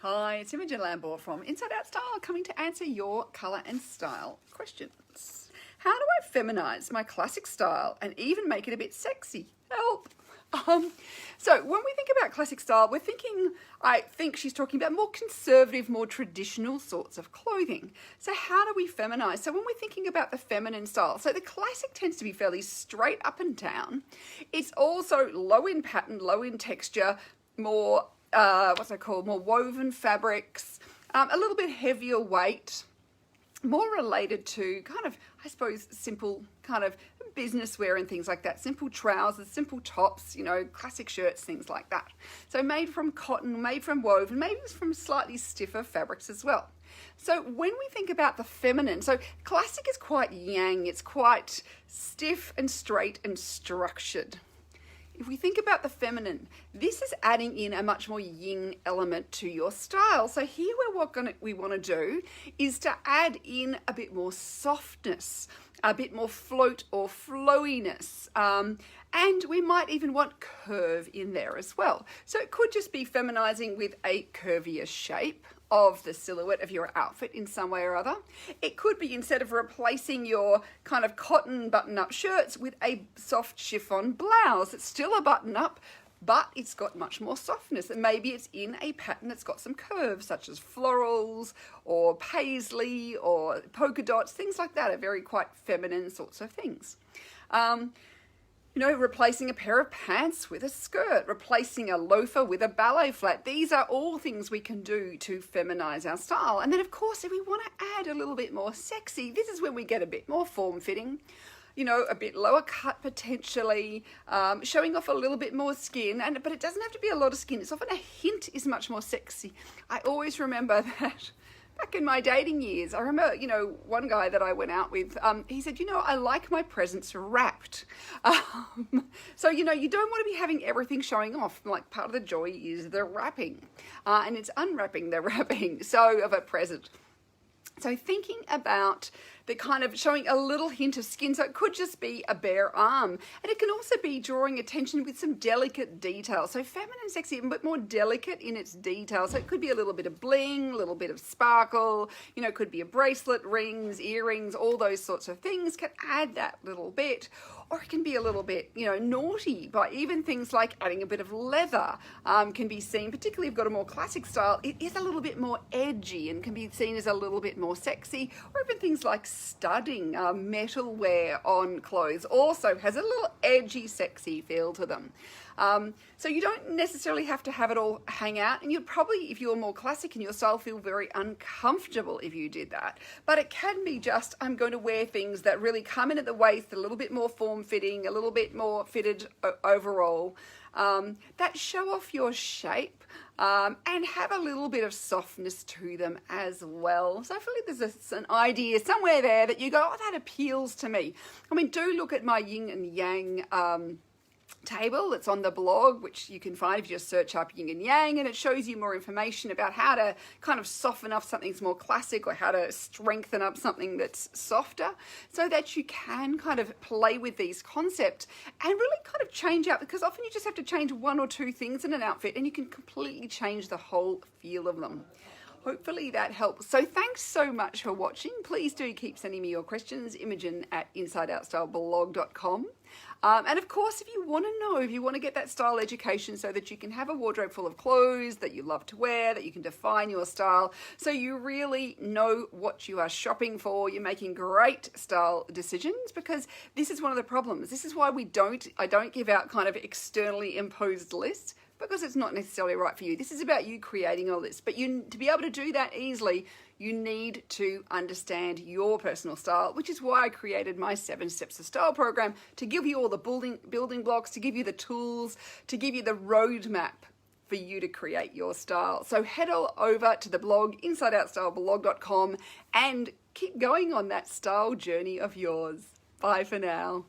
Hi, it's Imogen Lamport from Inside Out Style, coming to answer your colour and style questions. How do I feminise my classic style and even make it a bit sexy? Help! So when we think about classic style, I think she's talking about more conservative, more traditional sorts of clothing. So how do we feminise? So when we're thinking about the feminine style, so the classic tends to be fairly straight up and down. It's also low in pattern, low in texture, more more woven fabrics, a little bit heavier weight, more related to kind of, I suppose, simple kind of business wear and things like that. Simple trousers, simple tops, classic shirts, things like that. So made from cotton, made from woven, maybe from slightly stiffer fabrics as well. So when we think about the feminine, so classic is quite yang, it's quite stiff and straight and structured. If we think about the feminine, this is adding in a much more yin element to your style. So here we want to do is to add in a bit more softness, a bit more float or flowiness, and we might even want curve in there as well. So it could just be feminizing with a curvier shape of the silhouette of your outfit in some way or other. It could be, instead of replacing your kind of cotton button-up shirts with a soft chiffon blouse. It's still a button-up, but it's got much more softness, and maybe it's in a pattern that's got some curves, such as florals or paisley or polka dots. Things like that are very quite feminine sorts of things. Replacing a pair of pants with a skirt, replacing a loafer with a ballet flat. These are all things we can do to feminize our style. And then, of course, if we want to add a little bit more sexy, this is when we get a bit more form-fitting, a bit lower cut potentially, showing off a little bit more skin, but it doesn't have to be a lot of skin. It's often a hint is much more sexy. I always remember that. Back in my dating years, I remember, one guy that I went out with, he said, I like my presents wrapped. So, you don't want to be having everything showing off. Like, part of the joy is the wrapping. And it's unwrapping the wrapping, of a present. So thinking about the kind of showing a little hint of skin, so it could just be a bare arm, and it can also be drawing attention with some delicate detail. So feminine, sexy, but more delicate in its detail. So it could be a little bit of bling, a little bit of sparkle, it could be a bracelet, rings, earrings, all those sorts of things can add that little bit. Or it can be a little bit, naughty, by even things like adding a bit of leather can be seen, particularly if you've got a more classic style, it is a little bit more edgy and can be seen as a little bit more sexy. Or even things like studding, metalware on clothes also has a little edgy, sexy feel to them. So you don't necessarily have to have it all hang out, and you'd probably, if you're more classic in your style, feel very uncomfortable if you did that. But it can be just, I'm going to wear things that really come in at the waist, a little bit more form-fitting, a little bit more fitted overall, that show off your shape, and have a little bit of softness to them as well. So I feel like there's an idea somewhere there that you go, oh, that appeals to me. I mean, do look at my Yin and Yang table that's on the blog, which you can find if you just search up Yin and Yang, and it shows you more information about how to kind of soften up something that's more classic, or how to strengthen up something that's softer, so that you can kind of play with these concepts and really kind of change out, because often you just have to change one or two things in an outfit and you can completely change the whole feel of them. Hopefully that helps. So thanks so much for watching. Please do keep sending me your questions, Imogen at InsideOutStyleBlog.com. And of course, if you want to get that style education so that you can have a wardrobe full of clothes that you love to wear, that you can define your style, so you really know what you are shopping for, you're making great style decisions, because this is one of the problems. This is why I don't give out kind of externally imposed lists, because it's not necessarily right for you. This is about you creating a list. But to be able to do that easily, you need to understand your personal style, which is why I created my 7 Steps of Style program, to give you all the building blocks, to give you the tools, to give you the roadmap for you to create your style. So head all over to the blog, InsideOutStyleBlog.com, and keep going on that style journey of yours. Bye for now.